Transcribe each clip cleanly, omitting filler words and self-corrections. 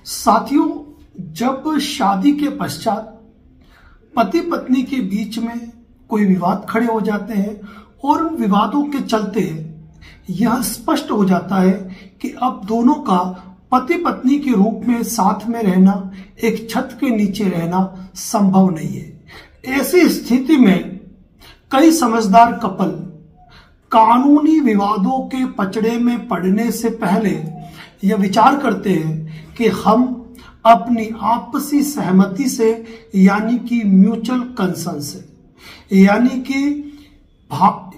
साथियों, जब शादी के पश्चात पति पत्नी के बीच में कोई विवाद खड़े हो जाते हैं और उन विवादों के चलते यह स्पष्ट हो जाता है कि अब दोनों का पति पत्नी के रूप में साथ में रहना, एक छत के नीचे रहना संभव नहीं है। ऐसी स्थिति में कई समझदार कपल कानूनी विवादों के पचड़े में पड़ने से पहले यह विचार करते हैं कि हम अपनी आपसी सहमति से, यानी कि म्यूचुअल कंसेंट से, यानी कि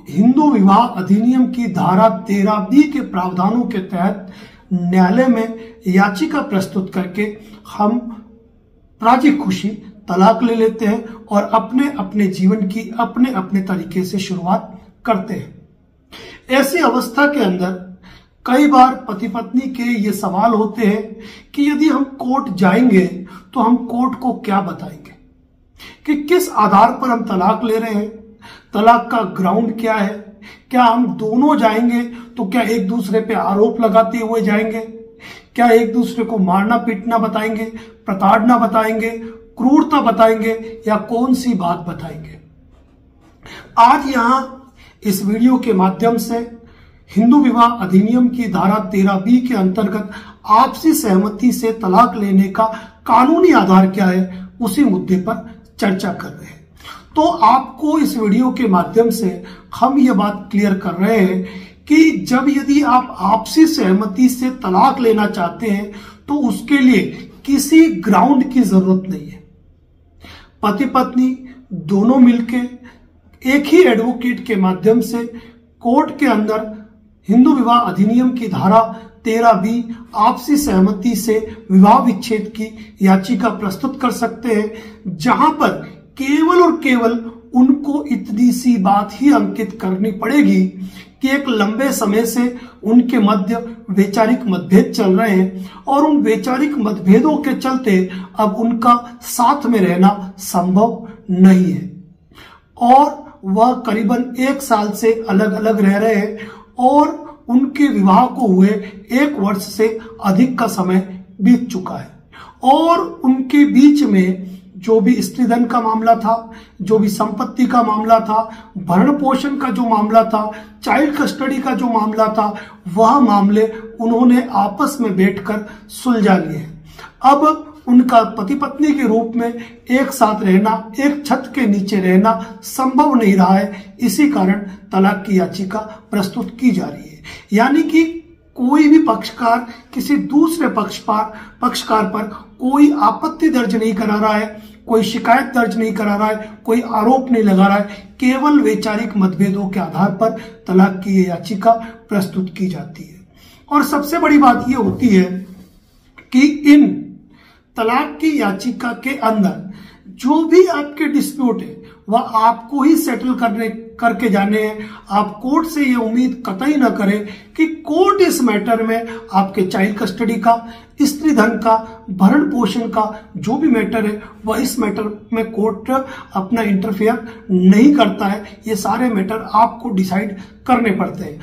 हिंदू विवाह अधिनियम की धारा 13B के प्रावधानों के तहत न्यायालय में याचिका प्रस्तुत करके हम राजी खुशी तलाक ले लेते हैं और अपने अपने जीवन की अपने अपने तरीके से शुरुआत करते हैं। ऐसी अवस्था के अंदर कई बार पति पत्नी के ये सवाल होते हैं कि यदि हम कोर्ट जाएंगे तो हम कोर्ट को क्या बताएंगे कि किस आधार पर हम तलाक ले रहे हैं, तलाक का ग्राउंड क्या है, क्या हम दोनों जाएंगे तो क्या एक दूसरे पे आरोप लगाते हुए जाएंगे, क्या एक दूसरे को मारना पीटना बताएंगे, प्रताड़ना बताएंगे, क्रूरता बताएंगे या कौन सी बात बताएंगे। आज यहां इस वीडियो के माध्यम से हिंदू विवाह अधिनियम की धारा 13B के अंतर्गत आपसी सहमति से तलाक लेने का कानूनी आधार क्या है, उसी मुद्दे पर चर्चा कर रहे हैं। तो आपको इस वीडियो के माध्यम से हम ये बात क्लियर कर रहे हैं कि जब यदि आप आपसी सहमति से तलाक लेना चाहते हैं तो उसके लिए किसी ग्राउंड की जरूरत नहीं है। पति पत्नी दोनों मिलके एक ही एडवोकेट के माध्यम से कोर्ट के अंदर हिंदू विवाह अधिनियम की धारा 13B आपसी सहमति से विवाह विच्छेद की याचिका प्रस्तुत कर सकते हैं, जहां पर केवल और केवल उनको इतनी सी बात ही अंकित करनी पड़ेगी कि एक लंबे समय से उनके मध्य वैचारिक मतभेद चल रहे हैं और उन वैचारिक मतभेदों के चलते अब उनका साथ में रहना संभव नहीं है और वह करीबन 1 साल से अलग अलग रह रहे हैं और उनके विवाह को हुए 1 वर्ष से अधिक का समय बीत चुका है और उनके बीच में जो भी स्त्री धन का मामला था, जो भी संपत्ति का मामला था, भरण पोषण का जो मामला था, चाइल्ड कस्टडी का जो मामला था, वह मामले उन्होंने आपस में बैठकर सुलझा लिए। अब उनका पति पत्नी के रूप में एक साथ रहना, एक छत के नीचे रहना संभव नहीं रहा है। इसी कारण तलाक की याचिका प्रस्तुत की जा रही है, यानी कि कोई भी पक्षकार किसी दूसरे पक्षकार पर कोई आपत्ति दर्ज नहीं करा रहा है, कोई शिकायत दर्ज नहीं करा रहा है, कोई आरोप नहीं लगा रहा है। केवल वैचारिक मतभेदों के आधार पर तलाक की ये याचिका प्रस्तुत की जाती है। और सबसे बड़ी बात यह होती है कि इन तलाक की याचिका के अंदर जो भी आपके डिस्प्यूट है वह आपको ही सेटल करके जाने हैं। आप कोर्ट से ये उम्मीद कतई न करें कि कोर्ट इस मैटर में आपके चाइल्ड कस्टडी का, स्त्री धन का, भरण पोषण का जो भी मैटर है वह इस मैटर में कोर्ट अपना इंटरफेयर नहीं करता है। ये सारे मैटर आपको डिसाइड करने पड़ते हैं।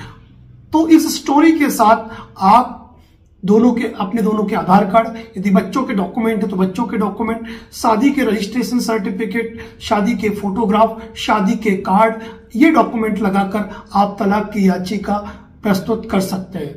तो इस स्टोरी के साथ आप अपने दोनों के आधार कार्ड, यदि बच्चों के डॉक्यूमेंट है तो बच्चों के डॉक्यूमेंट, शादी के रजिस्ट्रेशन सर्टिफिकेट, शादी के फोटोग्राफ, शादी के कार्ड, ये डॉक्यूमेंट लगाकर आप तलाक की याचिका प्रस्तुत कर सकते हैं।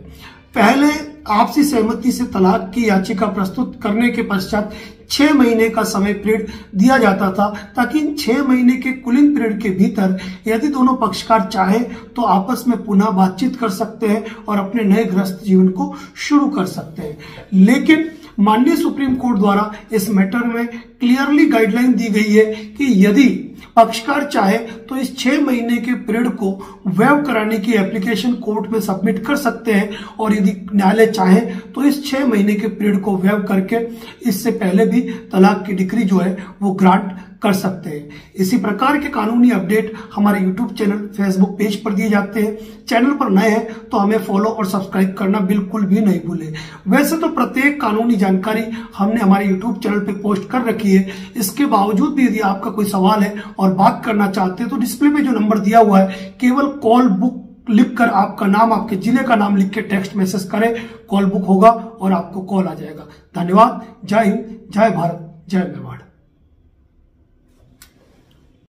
पहले आपसी सहमति से तलाक की याचिका प्रस्तुत करने के पश्चात 6 महीने का समय पीरियड दिया जाता था, ताकि इन 6 महीने के कूलिंग पीरियड के भीतर यदि दोनों पक्षकार चाहें तो आपस में पुनः बातचीत कर सकते हैं और अपने नए गृहस्थ जीवन को शुरू कर सकते हैं। लेकिन माननीय सुप्रीम कोर्ट द्वारा इस मैटर में क्लियरली गाइडलाइन दी गई है कि यदि पक्षकार चाहे तो इस 6 महीने के पीरियड को वेव कराने की एप्लीकेशन कोर्ट में सबमिट कर सकते हैं और यदि न्यायालय चाहे तो इस 6 महीने के पीरियड को वेव करके इससे पहले भी तलाक की डिक्री जो है वो ग्रांट कर सकते हैं। इसी प्रकार के कानूनी अपडेट हमारे यूट्यूब चैनल, फेसबुक पेज पर दिए जाते हैं। चैनल पर नए हैं तो हमें फॉलो और सब्सक्राइब करना बिल्कुल भी नहीं भूलें। वैसे तो प्रत्येक कानूनी जानकारी हमने हमारे यूट्यूब चैनल पे पोस्ट कर रखी है। इसके बावजूद भी यदि आपका कोई सवाल है और बात करना चाहते हैं तो डिस्प्ले पे जो नंबर दिया हुआ है केवल कॉल बुक लिखकर आपका नाम, आपके जिले का नाम लिख के टेक्स्ट मैसेज करें, कॉल बुक होगा और आपको कॉल आ जाएगा। धन्यवाद। जय हिंद, जय भारत, जय मेवाड़।